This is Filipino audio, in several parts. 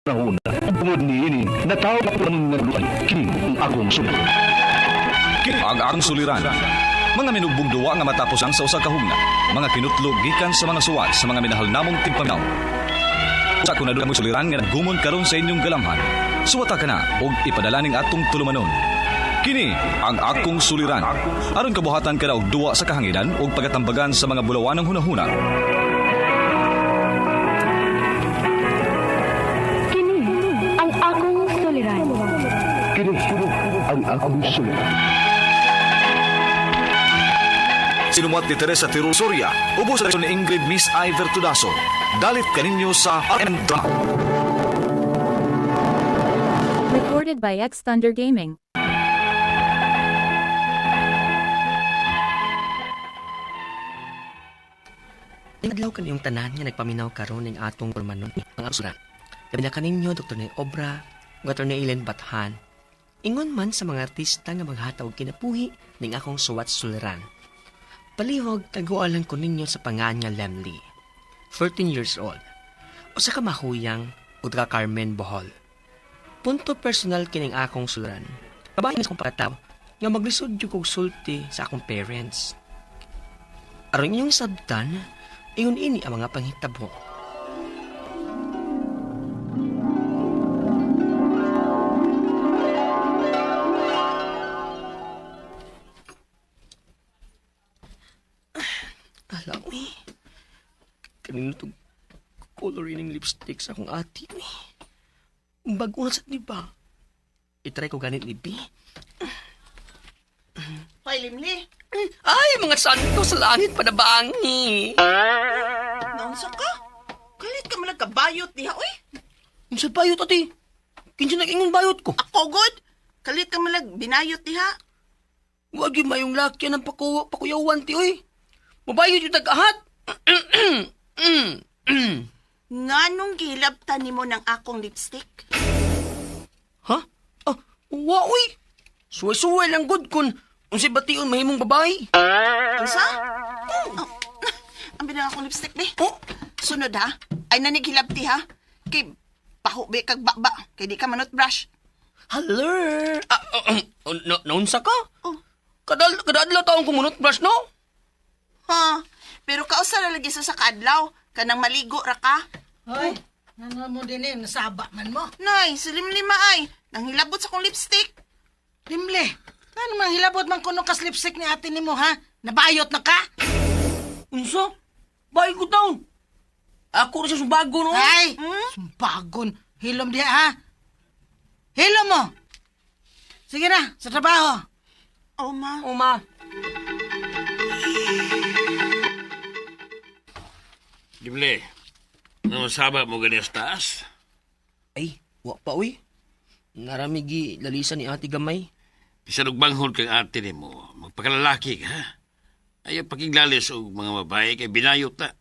hunahuna. Tungod niini, natawag ako ng nagluan. Kini ang akong sulit. Ang akong suliran. Mga minugbong duwa nga matapos ang sa usa ka hugna. Mga kinutlog gikan sa mga suwat sa mga minahal namong timpanaw. Sa kuna mo suliran nga nagumon karon sa inyong galamhan. Suwata ka na og ipadalaning atong tulumanon. Kini ang akong suliran. Aron kabuhatan ka na og duwa sa kahanginan og pagatambagan sa mga bulawan ng hunahuna. Kini ang akong suliran. Kini ang akong sulit. Sinumat ni Teresa Tirul Soria, ubos sa ni Ingrid Miss Iver Tudaso. Dalit kaninyo sa RM Drama. Recorded by X Thunder Gaming. Adlaw kaniyong tanan nga nagpaminaw karon ning atong pulmanon ang asuran. Labi na kaninyo Dr. Nay Obra, Dr. Nay Ellen Bathan. Ingon man sa mga artista nga maghataw og kinapuhi ning akong suwat suliran. Palihog tagualan ko ninyo sa pangan nga Lemley, 13 years old. Usa ka mahuyang ug ka Carmen Bohol. Punto personal kining akong suliran. Babae na akong pakataw nga maglisod jud kog sulti sa akong parents. Aron inyong sabtan, ingon ini ang mga panghitabo. Alam ni, kanino itong coloring ng lipstick sa akong ati ni. Bago na sa diba? Itry ko ganit ni B. Hoy, Limli. Ay, mga santo sa langit panabangi. Naunsa ka? Kalit ka man nagkabayot diha, oy. Yung sa bayot, ati. Kinsa nag-ingon bayot ko. Ako, good. Kalit ka man binayot diha. Huwag yung mayong lakyan ng pakuyawan, ti, oy. Mabayot yung tag-ahat. Nganong gihilabtan nimo ng akong lipstick? Ha? Ah, uy. Suway-suway lang good kun unsay bation mahimong babae. Unsa? Oh, ang binang akong lipstick, be. Oh, Sunod, ha? Ay nanigilabti, ha? Kay pahubi kag baba. Kay di ka manot brush. haler. Naunsa ka? Oh. Kadadlaw taong kumunot brush, no? Ha? Pero kausa na lagi sa kadlaw. Kanang maligo ra ka. Hoy, ano mo din nasaba man mo. Nay, silim-lima ay. Nanghilabot sa akong lipstick. Limle, ano man hilabot man kuno kas lipstick ni ate nimo ha? Nabayot na ka? Unsa? Bay ko daw. Ako rin siya subago, no? Ay, sumpagon. Hilom diha ha? Hilom mo. Sige na, sa trabaho. Oh, ma. Uma. Gimli, ano sabak mo ganyan sa taas? Ay, wa pa, uy. Naramigi lalisan ni ate gamay. Bisan og banghod kang ate ni mo, magpakalalaki ka, ha? Ayaw pakiglalis og mga babae kay binayot na.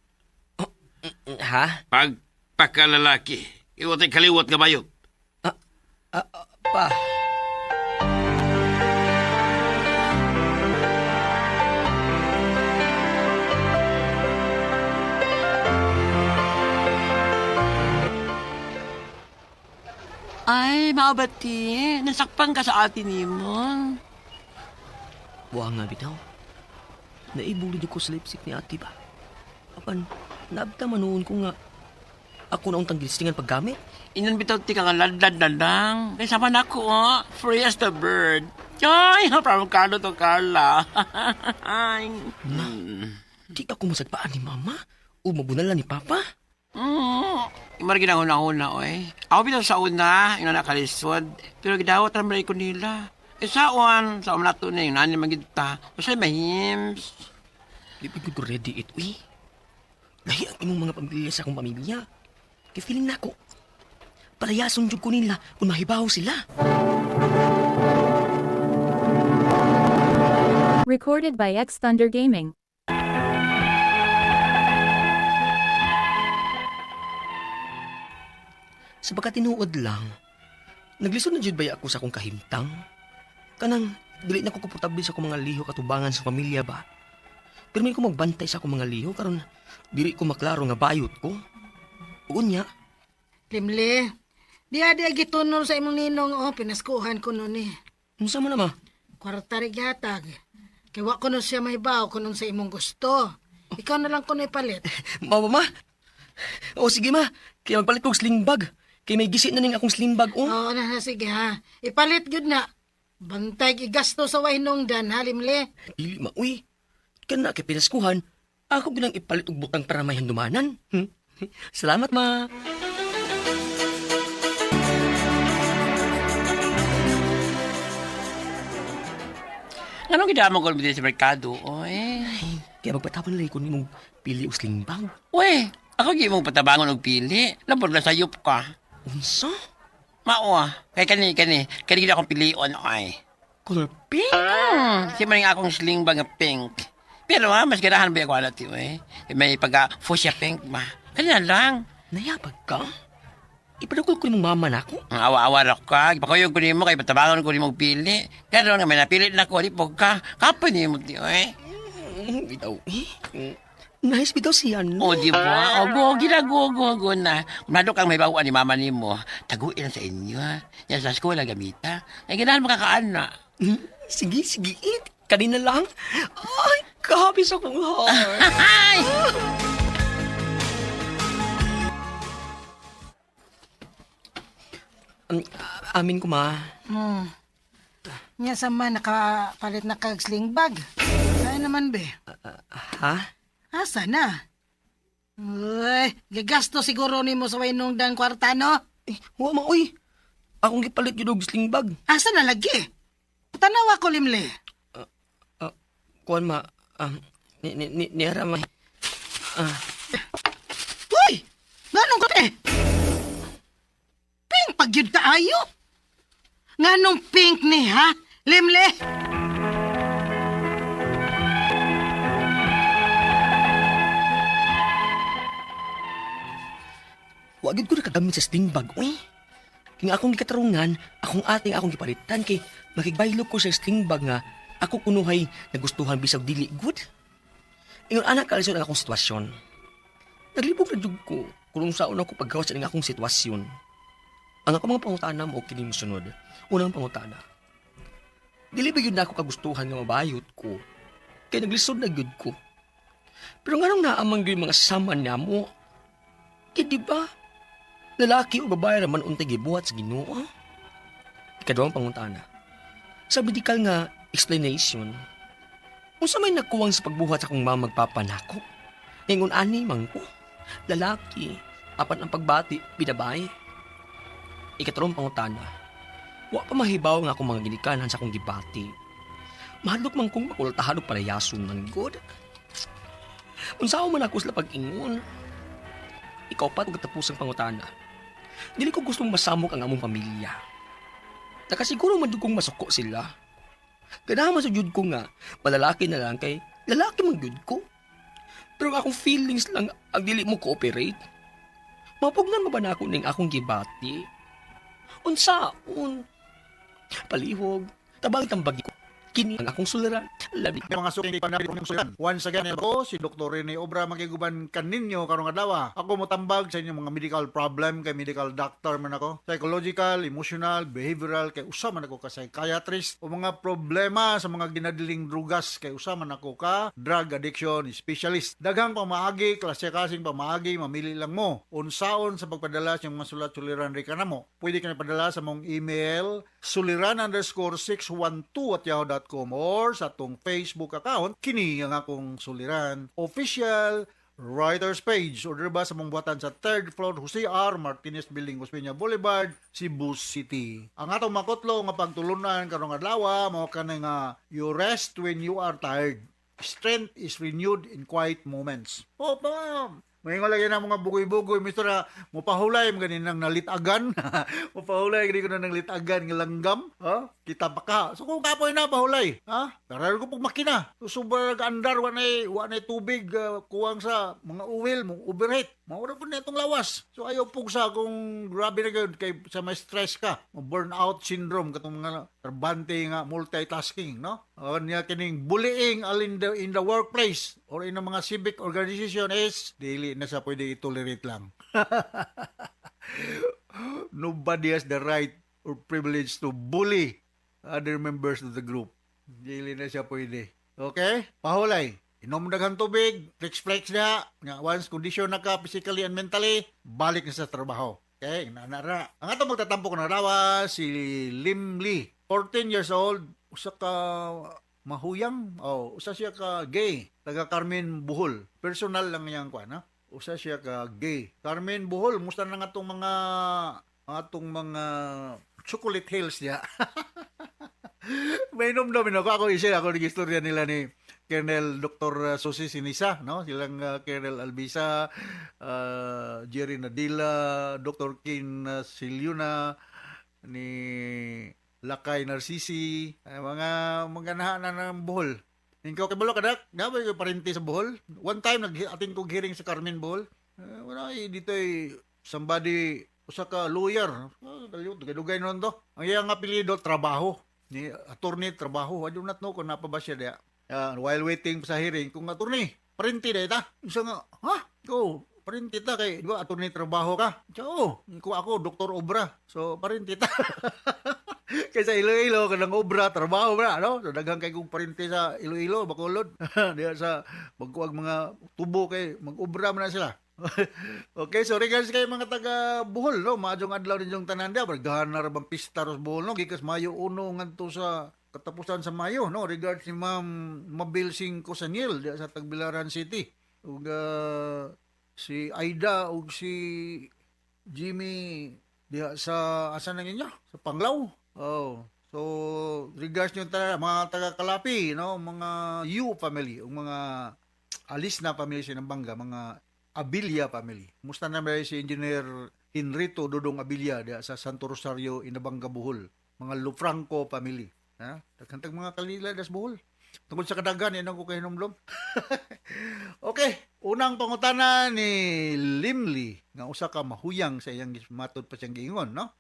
Ha? Pag pakalalaki, iwatay kaliwat nga bayot. Pa. Ay, mabati. Nasakpan ka sa atin ni mo. Buha nga bitaw. Naibulid ko sa lipstick ni ate ba? Apan, nabta manoon ko nga. Ako na untang gilistingan paggamit. Inan bitaw ti ka nga ladlad na lang. Kaya sama na ako, oh. Free as the bird. Ay, parang to, Carla. Ay. Na, di ako masagpaan ni mama. O mabunalan ni papa. Imar ginahuna-huna, oy. Ako bitaw sa una, yung nakalisod. Pero gidawat naman ko nila. Saan sa umlato na yung nani magita. Kasi mahims. Di pa ko ready it, uy. Lahi ang imong mga pamilya sa akong pamilya. Kaya feeling na ako. Palayason jud ko nila kung mahibaw sila. Recorded by X Thunder Gaming. Sa pagkatinuod lang, naglisod na jud ba ako sa akong kahimtang? Kanang, dili na ko komportable sa akong mga liho katubangan sa pamilya ba? Pero may ko magbantay sa akong mga liho karon dili ko maklaro nga bayot ko. Unya, Limli, Diya gitunol sa imong ninong, pinaskuhan ko nun eh. Unsa man na ma? Kwarta rin yatag. Kaya wa ko nun siya mahibaw kung nun sa imong gusto. Ikaw na lang ko na ipalit. Ma. O sige ma, kaya magpalit kong sling bag. Kaya may gisi na ning akong sling bag, Oo na, sige ha. Ipalit yun na. Bantay igasto sa wahinongdan, halimle. Dili ma, uy. Kana kay pinaskuhan, ako ginang ipalit og butang para may handumanan. Salamat ma. Anong gidamo ko din sa merkado, oy? Kaya magpatapon lang ko nimong pili og sling bag. Uy, ako gi mong patabangon og pili. Labot na sayop ka. Unsa? Mao kay kani gid akong pilion, oy. Color pink? Si man nga akong sling bag nga pink. Pero mas ganahan ba ako alati, oy? May fuchsia pink ba? Kanya lang. Nayabag ka? Ipadagol ko nimong mama na ako. Ang awa-awa ra ka. Ipakuyog ko nimo kay patabangon ko nimo pili. Pero nga may napili na ko di pog ka. Kapoy nimo ti, oy. Bitaw. Nice bitaw siya, no? O, di ba? O, go na. Kumado kang may bawaan ni mama ni mo, taguin sa inyo, ha? Yan sa school, gamita. Ay, ganahan makakaano na. Sige. Kanina lang. Ay, kahapis akong heart. Ay! Amin ko, ma. Nya sa man, nakapalit na kag sling bag. Saan naman, be? Ha? Asa na? Uy, gagasto siguro ni mo sa wahinongdan kwarta, no? Huwag ma, uy. Akong gipalit yun og sling bag. Asa na lagi? Tanawa ko, limle. Kuan, ma. Niyara, ma. Uy! Ganong ka, Pink pagyud kaayo? Nganong pink ni, ha? Limle? Wagid ko na kagamit sa sling bag, uy. Kaya akong gikatarungan, akong ating akong gipalitan kay makigbaylog ko sa sling bag nga ako kunuhay nagustuhan bisag dili good. Ingon anak kalisod ang akong sitwasyon. Naglibog na jud ko kung saan ako paggawa sa akong sitwasyon. Ang ako mga pangutana mo kini mosunod. Unang pangutana. Dili ba yun na ako kagustuhan nga mabayot ko? Kaya naglisod na gyud ko. Pero nganong naamang gyud mga sama niya mo? Kaya di ba? Lalaki o babae raman untay gibuhat sa Ginoo. Ikadawang pangutana. Sa medikal nga explanation, unsa may nakuwang sa pagbuhat sa akong mga magpapanako? Ingon ani man ko, lalaki, apan ang pagbati, binabae. Ikatarong pangutana. Wa pa mahibaw nga akong mga ginikanan sa akong gibati. Mahadlok man kong makultahan o palayason man god. Unsaon man ako sila pag-ingon. Ikaw pa ito katapusang pangutana. Dili ko gustong masamok ang among pamilya. Nakasiguro man kong masuko sila. Ganahan man sa jud ko nga, malalaki na lang kay lalaki man jud ko. Pero akong feelings lang ang dili mo cooperate. Mapugnan mo ba na ako ning akong gibati? Unsaon? Palihog, tabang tambagi ko. Kini ang akong suliran. Labi. Mga suking panabit ng sulan. Once again, ako, si Dr. Rene Obra magiguban kaninyo karong adlaw. Ako mo tambag sa inyong mga medical problem kay medical doctor man ako. Psychological, emotional, behavioral kay usa man ako ka psychiatrist o mga problema sa mga ginadiling drugas kay usa man ako ka drug addiction specialist. Daghang pamaagi, klase-klaseng pamaagi, mamili lang mo. Unsaon sa pagpadala sa mga sulat-suliran ri kanamo. Pwede ka na padala sa mong email suliran_612@yahoo.com or sa atong Facebook account kini ang akong suliran official writers page or ba sa mong buhatan sa 3rd floor Jose R. Martinez Building, Osmeña Boulevard, Cebu City. Ang atong makutlo nga pagtulunan karong adlaw mao kanay nga you rest when you are tired. Strength is renewed in quiet moments. Oh, ma'am. Mayroon lagi na mga bugoy-bugoy, Mr. na mupahulay, mga ganin ng nalitagan. Mupahulay, ganin ko na ng litagan, ng langgam. Ha? Kita pa ka. So kung kapoy na, pahulay. Ha? Karar ko pag makina. Super andar, wanay tubig, kuwang sa mga uwil, mong overheat. Maura po na itong lawas. So ayaw po sa kung grabe na gawin, kay sa may stress ka. Burnout syndrome, katong mga trabante nga multitasking, no? Niya kining bullying in the workplace or in the mga civic organization is daily na sa pwede itolerate lang. nobody has the right or privilege to bully other members of the group. Dili na siya pwede. Okay? Pahulay. Inom daghang tubig, flex na, nga once condition na ka physically and mentally, balik na sa trabaho. Okay? Nanara. Ang atong magtatampok na rawa, si Lim Lee, 14 years old, usa ka mahuyang, usa siya ka gay, taga Carmen Bohol. Personal lang niyang kuan, ha? Usa siya ka gay. Carmen Bohol, musta na nga atong mga chocolate hills niya. May inom-inom ako nag-istorya nila ni Colonel Dr. Susi Sinisa, no? Silang Colonel Albisa, Jerry Nadila, Dr. Kin Siliuna, ni Lakay Narcisi, mga nahanan ng Bohol. Ikaw kabalo kadak, gabay ko parinti sa Bohol. One time nag-ating kong hearing sa Carmen Bohol. Wala dito somebody usa ka lawyer. Dugay nun to. Ang iyang apelyido trabaho. Ni attorney trabaho. I do not know kung napa ba siya diya. While waiting sa hearing, kung attorney, parinti na ita. Isa nga, go, parinti ta kay, di ba, attorney trabaho ka? Oo, ako, Dr. Obra. So, parinti ta. Kaysa Iloilo, kanang obra, trabaho ba, no? So, daghang kay kong parinti sa Iloilo, Bacolod. Diya sa, magkuwag mga tubo kay, mag-obra mo na sila. Okay, so regards kay mga taga Bohol, no? Maadjong adlaw ninyong tanan diya, bargahan na rabang pista ros Bohol, no? Gikas Mayo 1 ngadto sa katapusan sa Mayo, no? Regards ni Ma'am Mabel Singh Cosanil diya sa Tagbilaran City. Ug si Aida ug si Jimmy diya sa asan na ninyo? Sa Panglao. So regards niyo tanan mga taga Kalapi, no? Mga Yu family, ug mga alis na family sa Bangga, mga Abilia family. Musta na ba si Engineer Henrito Dodong Abilia diya sa Santo Rosario, Inabanga, Bohol. Mga Lufranco family. Ha? Tagkantag mga kalila das Bohol. Tungkol sa kadagan, yan ako kay hinumlom. Okay, unang pangutana ni Limli, nga usa ka mahuyang sa iyang matod pa siyang giingon, no?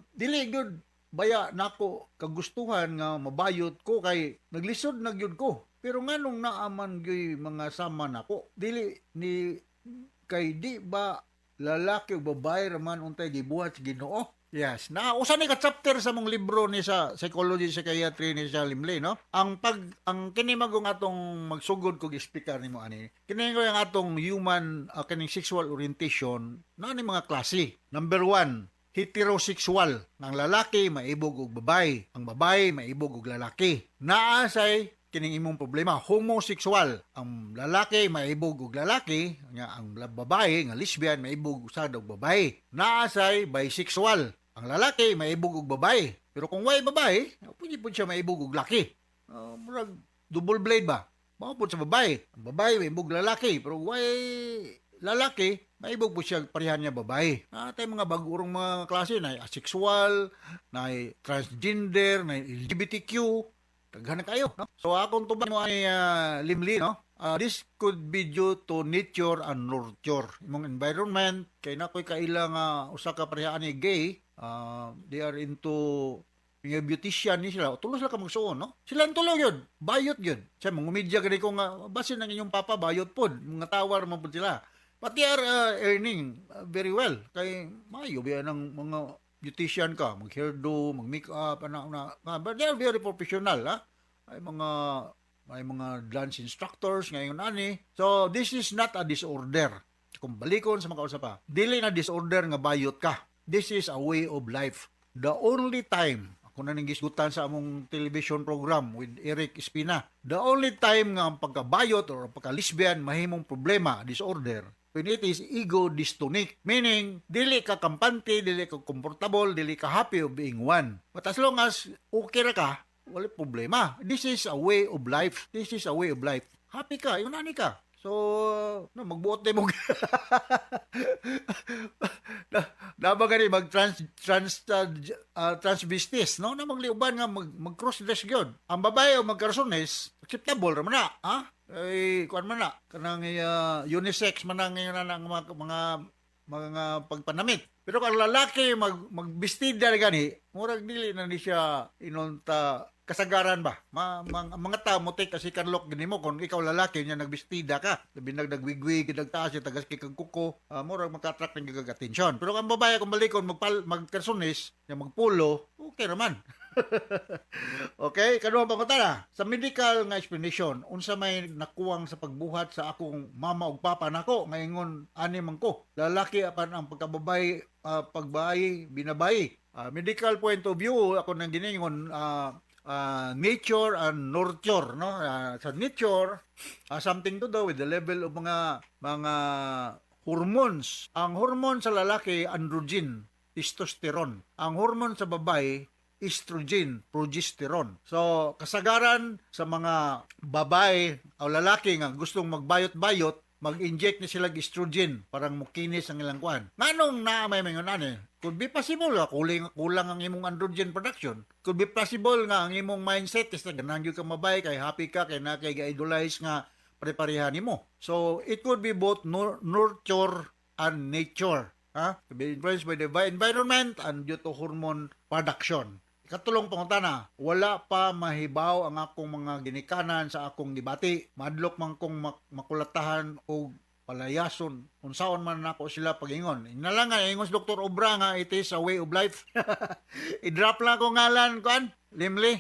Dili gyud baya nako kagustuhan nga mabayot ko kay naglisod na gyud ko. Pero nganong naaman gyud mga sama nako. Dili ni kay di ba lalaki o babae raman untay gibuhat sa Ginoo. Yes, na usa ni ka chapter sa mong libro ni sa Psychology Psychiatry ni sa Limley, no? Ang kini magong atong magsugod kog speaker nimo ani. Kini ko yung atong human kaning sexual orientation na ni mga klase. Number 1, heterosexual. Ang lalaki maibog og babae, ang babae maibog og lalaki. Naa say kining imong problema, homosexual. Ang lalaki maibog og lalaki, nga ang babae nga lesbian maibog usad og babae. Naa say bisexual. Ang lalaki maibog og babae. Pero kung way babae, pwede po siya maibog og laki. Murag double blade ba? Mao po sa babae. Ang babae maibog lalaki, pero way lalaki maibog po siya parehan niya babae. Tay mga bagurong mga klase na asexual, na transgender, na LGBTQ. Taghan kayo, no? So akong tuban mo ay Limli, no? This could be due to nature and nurture. Imong environment kay nakoy kailang usa ka parehaan ni gay, they are into mga beautician ni sila. Tulos lang ka magsuon, no? Sila tulog yun. Bayot yun. Siya, mga media gani ko nga, basin ng inyong papa, bayot po. Mga tawar mo po sila. But they are earning very well. Kay mayo biya ng mga beautician ka, mag-hairdo, mag-makeup, but they are very professional, ha? May mga dance instructors ngayon ani. So, this is not a disorder. Kung balikon sa mga usapa, dili na disorder nga bayot ka. This is a way of life. The only time, ako na gisgutan sa among television program with Eric Espina, the only time nga ang pagkabayot or pagka-lesbian mahimong problema, disorder, when it is ego dystonic, meaning dili ka kampante, dili ka comfortable, dili ka happy of being one. But as long as okay ra ka, wala problema. This is a way of life. This is a way of life. Happy ka, yun ani ka. So, magbuot na mo. Dapat gani transvestis, no? Na magliuban nga mag-cross-dress gyud. Ang babae o magkarsones, acceptable ra man na, ha? Ay, kuan man na, kanang unisex man ang mga pagpanamit. Pero kung ang lalaki magbistida na gani, murag dili na ni siya inunta kasagaran ba? Mga tao mo take kasi kanlok gani mo kung ikaw lalaki niya nagbistida ka. Labi nagwigwig, nagtaas yung tagas kikag kuko, murag makatrack ng gigag atensyon. Pero kung babae kung balikon magkarsonis, magpulo, okay naman. Okay, kaduha pa ko tara. Sa medical nga explanation, unsa may nakuwang sa pagbuhat sa akong mama ug papa nako ngayon ani man ko. Lalaki apan ang pagkababay, pagbayi, binabayi. Medical point of view ako nang giningon nature and nurture, no? Sa nature, something to do with the level of mga hormones. Ang hormone sa lalaki androgen, testosterone. Ang hormone sa babae estrogen, progesterone. So, kasagaran sa mga babae o lalaki nga gustong magbayot-bayot, mag-inject ni sila estrogen parang mukinis ang ilang kuan. Nganong na may mga ani? Could be possible nga kulang ang imong androgen production. Could be possible nga ang imong mindset is na ganang gyud ka mabay kay happy ka kay na kay idolize nga pare-pareha nimo. So, it could be both nurture and nature. To be influenced by the environment and due to hormone production. Katulong pangutana, wala pa mahibaw ang akong mga ginikanan sa akong gibati. Madlok man kong makulatahan o palayason. Unsaon man nako sila pagingon. Inalangan, ingos Dr. Obra nga it is a way of life. I-drop lang ko ngalan, kuan. Limli,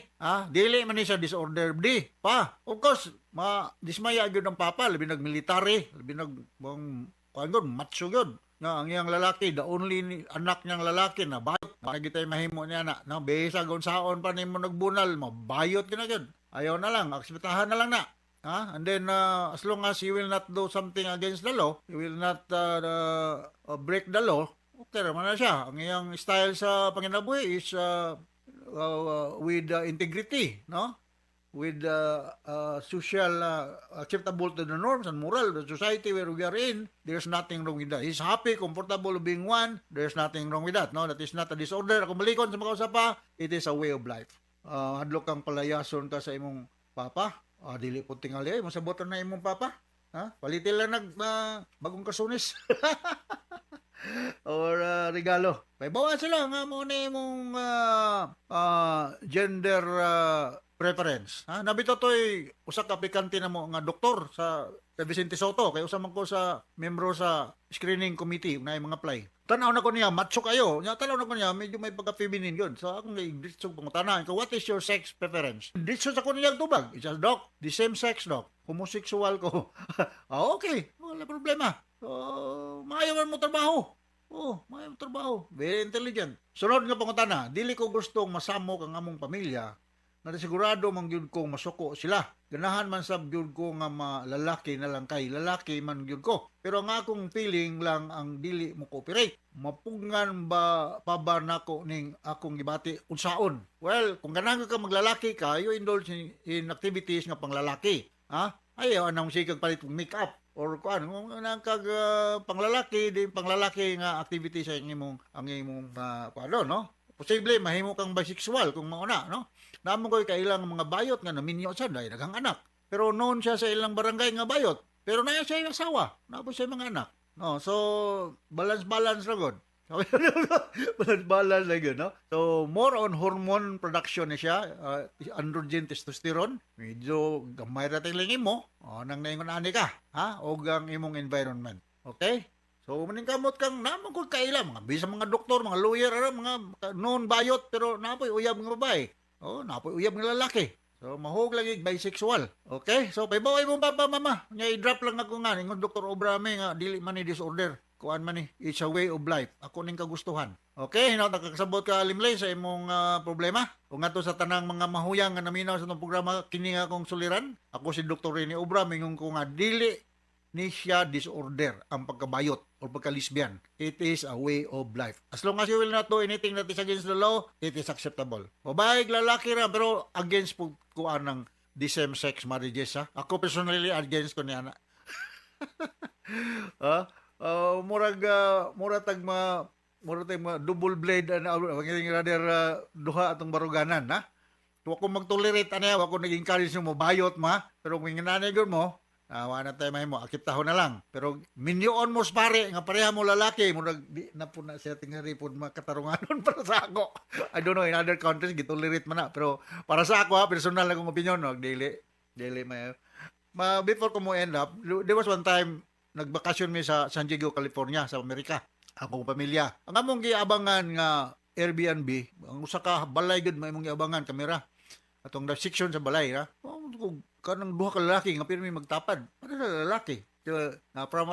dili man ni sa disorder. Di, pa. Of course, dismaya gyud ang papa, labi nag-military, labi kuan gyud, macho gyud. Nga ang iyang lalaki, the only anak niyang lalaki na bayot. Makikita yung mahimo niya na. No, besa gonsaon pa nimo nagbunal, mabayot ka na yun. Ayaw na lang, akseptahan na lang na. And then, as long as you will not do something against the law, you will not break the law, okay naman na siya. Ang iyang style sa panginabuhi is with integrity, no? With social acceptable to the norms and moral of the society where we are in, there's nothing wrong with that. He's happy, comfortable being one, there's nothing wrong with that. No, that is not a disorder. Kung balikon sa mga usapa, it is a way of life. Hadlok kang palayason ka sa imong papa, dili po tingali, masabotan na imong papa. Palitil lang bagong kasunis. Or regalo. Bawa sila nga mo na imong gender preference. Nabito to'y usa ka aplikante na mo nga doktor sa Vicente Soto kay usa man ko sa membro sa screening committee na mga apply. Tanaw na ko niya macho kayo. Tanaw na ko niya medyo may pagka-feminine yun. So akong ditso pangutanan ko, what is your sex preference? Ditso sa ko niya tubag. It's a doc, the same sex doc. Homosexual ko. Okay, wala problema. So, maayawan mo trabaho. Maayawan mo trabaho. Very intelligent. Sunod nga pangutana, dili ko gustong masamok ang among pamilya na sigurado man gyud ko masuko sila. Ganahan man sab gyud ko nga lalaki na lang kay lalaki man gyud ko. Pero ang akong feeling lang ang dili mo cooperate. Mapungan ba pabar nako ning akong gibati unsaon? Well, kung ganahan ka maglalaki ka, you indulge in activities nga panglalaki. Ayaw anong sikag palit make-up or kuan kung kag panglalaki din panglalaki nga activity sa imong kuan no? Posible mahimo kang bisexual kung mauna, no? Namo ko'y kailang mga bayot nga naminyo sa dahil nagang anak. Pero noon siya sa ilang barangay nga bayot. Pero na siya yung asawa. Napo siya mga anak. No, so balance ra gud. Balance na yun, no? So, more on hormone production na siya, androgen, testosterone. Medyo gamay rating lang mo, nang naingon ani ka, o ang imong environment. Okay? So, maningkamot kang naman ko kaila, mga bisa mga doktor, mga lawyer, mga non-bayot, pero napoy uyab ng babae. Napoy uyab ng lalaki. So, mahog lagi bisexual. Okay? So, paibaway mo papa, mama. Nga i-drop lang ako nga, ingon Dr. Obrame nga, dili man ni disorder. Kuan man ni, it's a way of life. Ako ning kagustuhan. Okay, nakakasabot ka limlay sa imong problema. Kung nga to sa tanang mga mahuyang nga naminaw sa itong programa, kini nga akong suliran. Ako si Dr. Rene Obra, mingon ko nga, dili ni siya disorder ang pagkabayot o pagka-lesbian. It is a way of life. As long as you will not do anything that is against the law, it is acceptable. Babae, lalaki ra, pero against po kuan ng the same sex marriages. Ako personally against ko niya. Murag double blade rather duha atong baruganan. Wa ko mag-tolerate ani, wa ko nag-encourage mo bayot ma, pero kung inanay gyud mo, Wala na tayo mahimo, akip taho na lang. Pero minyoon mo pare, nga pareha mo lalaki, mo di na po na siya tingari po makatarunganon para sa ako. I don't know, in other countries, gitolerate man na. Pero para sa ako, personal akong opinion, no, daily may... before ko mo end up, there was one time, nagbakasyon mi sa San Diego, California, sa Amerika. Akong pamilya. Ang among giabangan nga Airbnb, ang usa ka balay gud may mong giabangan kamera. Atong section sa balay, ha? Kanang duha ka lalaki nga pirmi magtapad. Ano na lalaki? Na from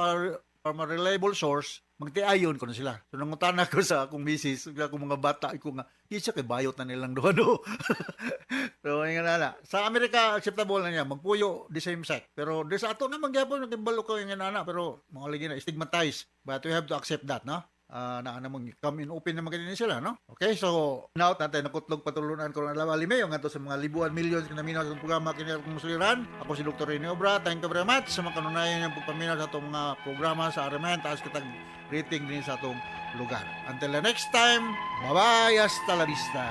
a reliable source, magtiayon ko na sila. So nangutan ako sa akong misis, akong mga bata, ko nga, isa kay bayot na nilang duha do. So nga nana. Sa Amerika acceptable na niya, magpuyo the same sex. Pero di sa ato naman gyapon nagibalo ko yung nana, pero mga lagi na stigmatized. But we have to accept that, no? Na namang come in open naman kanina sila, no? Okay, so now tatay nakutlog patulunan ko ng alawali mayo ngadto sa mga libuan millions na minaw sa programa kini akong musuliran. Ako si Dr. Rene Obra. Thank you very much sa mga kanunayan yung pagpaminaw sa atong mga programa sa Aramen taas kitag rating din sa atong lugar. Until the next time, bye-bye, hasta la vista.